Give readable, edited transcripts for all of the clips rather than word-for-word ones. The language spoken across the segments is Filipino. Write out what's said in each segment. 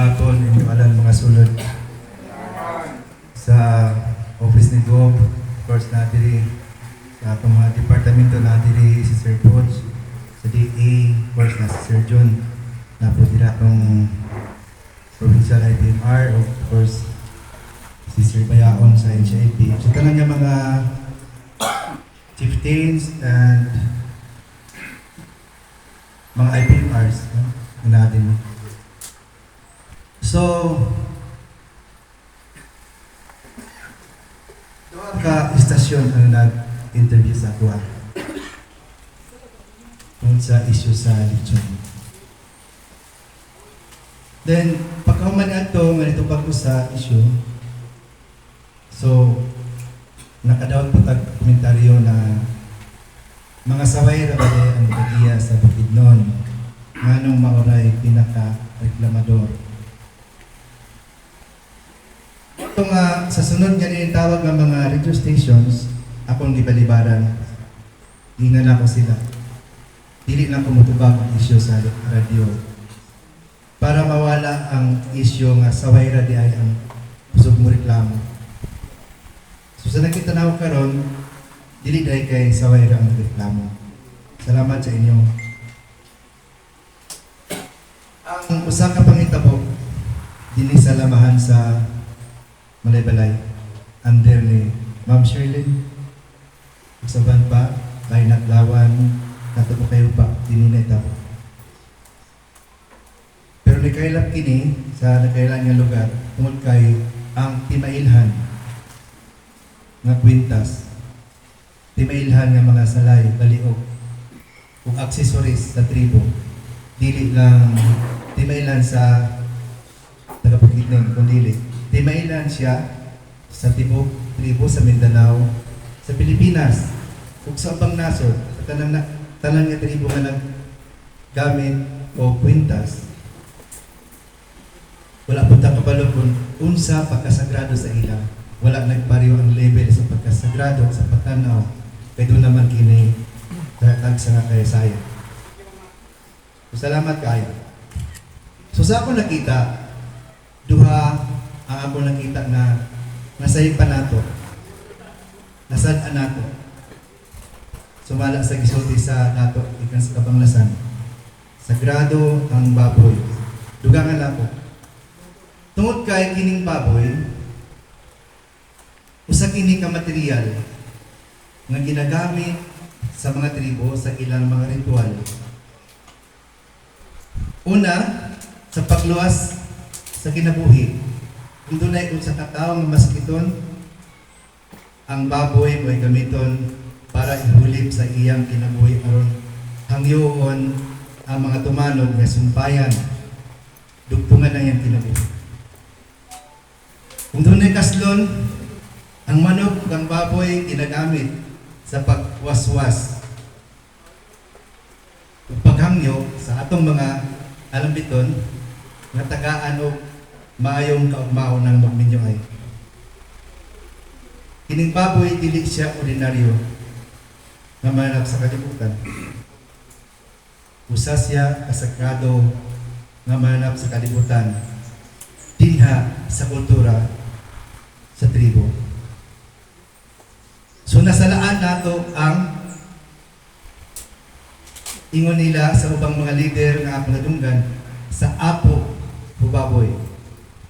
hapon inyo alam mga sulod sa office ni Gob, of course natiri sa atong mga departamento natiri si Sir Coach, sa DA, of course na si Sir John, na po dira akong provincial IPMR, of course si Sir Bayaon sa NCIP. So tanan nga mga chieftains and mga IPMRs na natin. So, doon ka istasyon ang nag-interview sa ako tungkol sa issue sa lechon. Then, pagkahuman ito, ganito pa ko sa issue, so, nakadawag po komentaryo na mga saway ra ba ang kagiya sa Bukidnon nganong maoray pinaka-reklamador. Ito nga, sa sunod nga tawag ng mga radio stations, akong libalibaran, hinala ko sila. Dili na kumutubag ang isyo sa radio. Para mawala ang isyo nga saway ra di ay ang kusog mo reklamo. So sa nakita na ako karon, dili dahil kay saway ra ang reklamo. Salamat sa inyo. Ang usa ka pangitabo dinhi sa lamahan sa Malaybalay under ni Ma'am Sherlyn. Usaban pa kay naglawan natabo kayo pa dinhi na itabo. Pero nakailap kini sa nakailan nga lugar tungod kay ang timailhan nga kwintas, timailhan nga mga salay, baliog, ug accessories sa tribo. Dili lang timailhan sa tagapaglignan, kundi timailhan siya sa tibok tribo sa Mindanao, sa Pilipinas, ug sa ubang nasod, sa tanan nga tribo nga naggamit o kwintas. Wala po ta kabalo kung unsa pagkasagrado sa ilang. Wala nagpariyo ang level sa pagkasagrado sa pagtanaw, kaya doon naman kini tag sa nakayasaya. So, salamat kayo. So sa ako nakita, duha ang ako nakita na nasayip pa nato, nasad nato, sumala sa gisulti sa nato, ikan sa kabanglasan, sagrado ang baboy, dugangan ako. Tungod kay kining baboy, usa kini ka material nga ginagamit sa mga tribo sa ilang mga ritual. Una, sa pagluwas sa kinabuhi. Kung dunay unsa ka tawo nga maskiton, ang baboy mo'y gamiton para ihulib sa iyang kinabuhi aron hangyoon ang mga tumanog nga sumpayan dugtungan na iyang kinabuhi. Kung dunay kaslon, ang manok ng baboy ginagamit sa pagwaswas o paghangyo sa atong mga alambiton nga tagaan o maayong kaugmao ng magminyo ay. Kining baboy dili siya ordinaryo nga manap sa kalibutan. Usa siya kasagrado nga manap sa kalibutan dinha sa kultura sa tribo. So nasalaan nato ang ingon nila sa ubang mga leader nga ako nadunggan sa apo o baboy.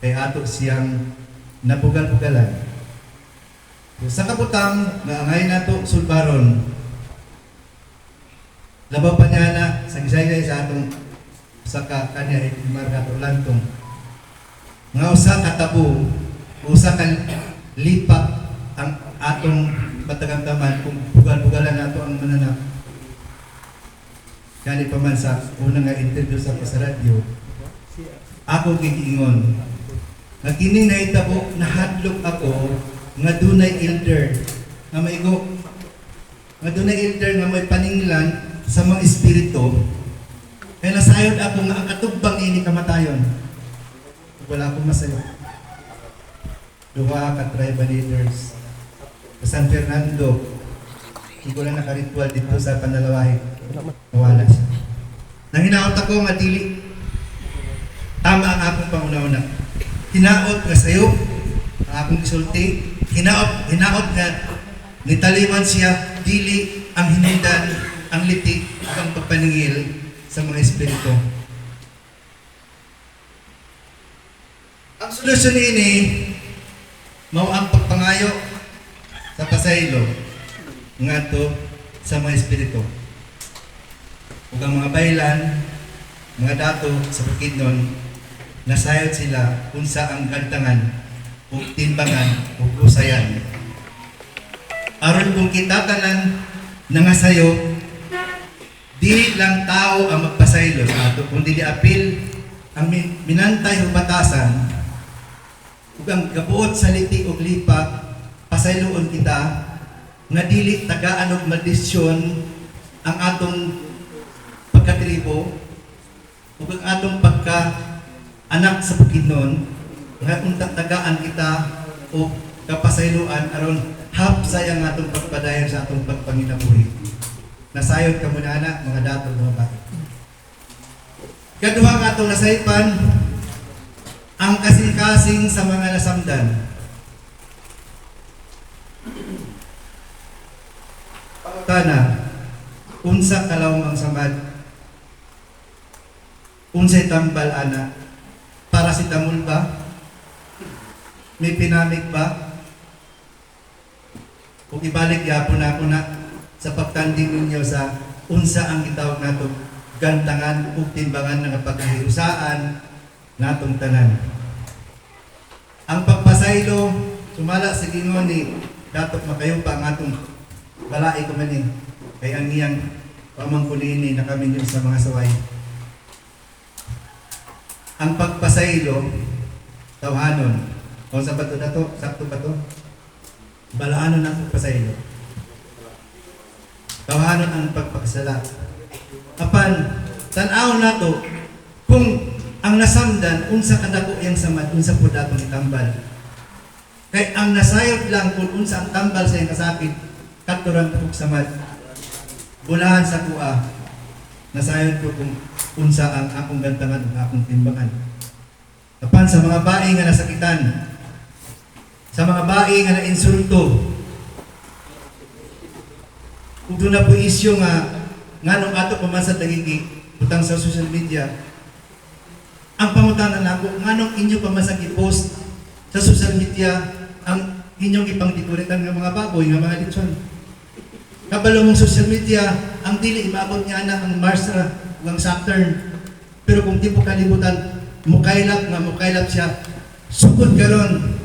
Kay ato siyang nabugal-bugalan. So, sa kabutang nga angay nato sulbaron, labaw pa niya na sa gisay sa atong sa kanya margato lantong. Nga usa ka tabu, usa ka lipat ang atong patagamdaman kung bugal-bugalan nato ang mananap. Kani pa man sa unang nga interview sa radyo, ako gigiingon nga kining nahitabo nahadlok ako nga dunay elder nga maigo nga dunay elder nga may paninglan sa mga espiritu, kaya nasayod ako nga ang katugbang ini kamatayon. Wala akong masayo. Duha ka tribal leaders sa San Fernando, hindi ko lang nakaritual dito sa Panalawahi. Nawala siya. Nang hinaot ako nga dili Tama ang akong pangunauna. Hinaot nga sayo, ang akong isulti, hinaot nga nitaliwan siya, dili ang hinindan, ang litik, ang pagpaningil sa mga espiritu. Ang solusyon ini, mao ang pagpangayo sa pasaylo nga to sa mga espiritu. Ug ang mga baylan, mga dato sa Bukidnon, nasayod sila kung sa ang gantangan o timbangan o kusayan. Aron kung kita tanan nangasayo, di lang tao ang magpasaylo sa ato, kundi di apil ang minantay o batasan ug ang gabuot sa liti o lipa, pasayloon kita nga dili tagaan og maldisyon ang atong pagkatribo ug ang atong pagka-anak sa Bukidnon, nga unta tagaan kita o kapasayloan aron hapsay ang atong pagpadayon sa atong pagpanginabuhi. Nasayod ka muna anak, mga dato mga bata. Kaduha nga atong nasaypan, ang kasing-kasing sa mga nasamdan. Pangutana, unsa kalawang ang samad, unsay tambal ana, paracetamol ba? May pinamig ba? Kung ibalik yapon ako na sa pagtanding ninyo sa unsa ang gitawag nato gantangan ug timbangan ng pagkahirusaan natong tanan. Ang pagpasaylo sumala sa Ginoo ni datot makayo pa ang atong balai ko man kay ang iyang pamangkulini na kami sa mga saway. Ang pagpasaylo tawhanon kung sa bato na to, sakto ba to? Balaanon ang pagpasaylo. Tawhanon ang pagpakasala. Apan, tanaw na to, kung ang nasamdan, unsa kadako yang samad, unsa po datong itambal. Kay ang nasayod lang kung unsa ang tambal sa iyang kasakit, katuran kong samad. Bulahan sa kuha, nasayod ko kung unsa ang akong gantangan, ang akong timbangan. Apan sa mga bae nga nasakitan, sa mga bae nga na-insulto, kung doon na po isyo nga nganong ato pamansad nagigi butang sa social media, ang pangutanan nako nganong inyo pamansad i-post sa social media ang inyong ipangtituritan nga mga baboy nga mga lechon. Kabalo mong social media ang dili imaabot niya na ang Mars ng Saturn, pero kung di po kalibutan mukaylap siya sukod karon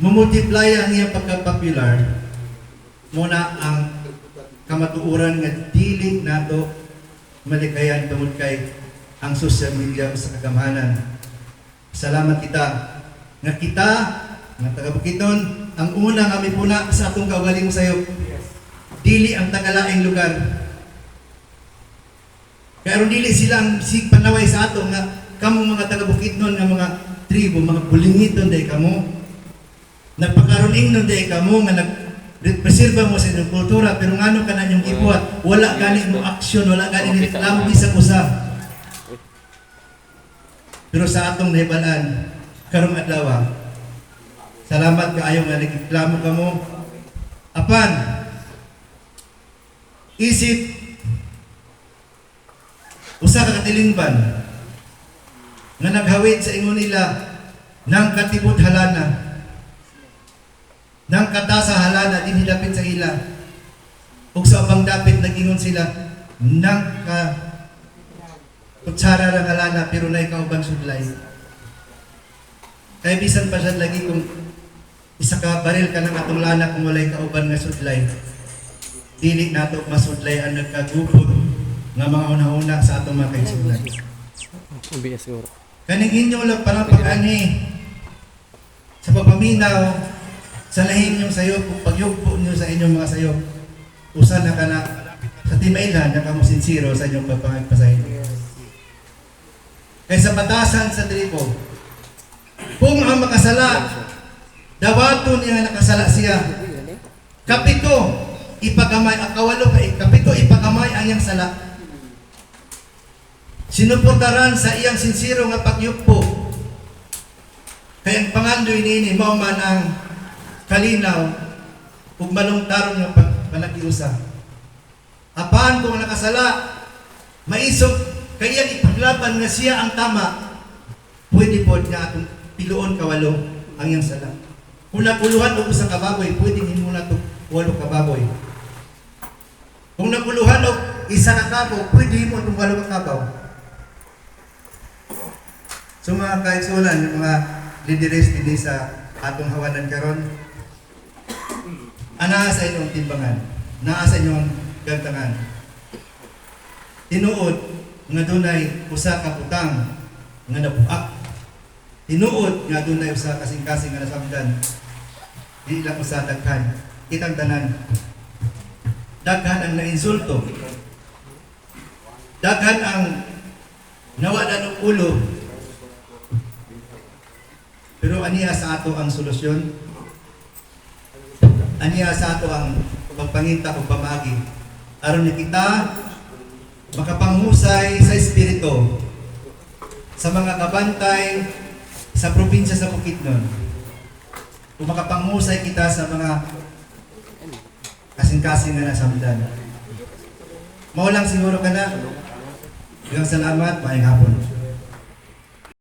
multiply ang iyang pagka-popular muna ang kamatuuran nga dili nato malikayan tungod kay ang social media sa kagamahanan. Salamat kita nga taga Bukidnon, ang una nga mipuna sa atong kaugaling sayo. Dili ang tagalaing lugar. Pero dili silang panaway sa ato nga kamo mga taga Bukidnon nga mga tribo, mga bulingiton day kamo. Nagpakaroning nun day kamo nga nagpreserba mo sa inyong kultura, pero ngano ka na inyong ibuhat, wala gani mo aksyon, wala gani reklamo bisag usa. Pero sa atong nahibalaan, karong adlaw, salamat kaayo nga nagreklamo kamo. Apan, isip, usa ka katilingban, nga naghawid sa ingon nila ng katibot halana, ng katasa halana din hilapit sa ila, ug sa ubang dapit nagingon sila ng kutsara lang halana pero na ikaw bang sudlay. Kaya bisan pa siya lagi kung isa ka baril ka ng atong lana kung walay kauban nga sudlay, dili nato masudlay ang nagkagubod nga mga una-una sa atong mga kaigsunan. Kaning inyo lang parang pag-ani sa pagpaminaw sa lahin yung sayo, kung pagyugpo nyo sa inyong mga sayo, usa na ka na sa timailan na kamo sincero sa inyong pagpangagpasahin. Kaya sa batasan sa tribo, kung ang makasala, dawato niya nakasala siya, kapito, ipagamay, akawalo pa, kapito, ipagamay ang iyang sala. Sinuportaran sa iyang sincero nga pagyugpo, pangandoy nini mao man ang kalinaw ug malungtaron nga panagiusa. Apan kung nakasala, maisog kaya ipaglaban nga siya ang tama, pwede po nga atong piluon kawalo ang iyang sala. Kung naguluhan og usa ka baboy, pwede himo na to 8 ka baboy. Kung naguluhan og isa ka kabaw, pwede himo itong 8 ka kabaw. So mga kaigsunan, yung mga lideres din sa atong hawanan karon, ana sa inyong timbangan, naa sa inyong gantangan. Tinuod nga dunay usa ka butang nga nabuak. Tinuod nga dunay usa ka kasing-kasing nga nasabdan. Di lang usa daghan, kitang tanan. Daghan ang nainsulto. Daghan ang nawadan ng ulo. Pero aniya sa ato ang solusyon. Aniya sa ato ang pagpangita o pamagi. Aron ni kita makapanghusay sa espiritu sa mga kabantay sa probinsya sa Bukidnon. Kung makapanghusay kita sa mga kasing-kasing nga nasamdan. Mao lang siguro ka na. Salamat, maayong hapon.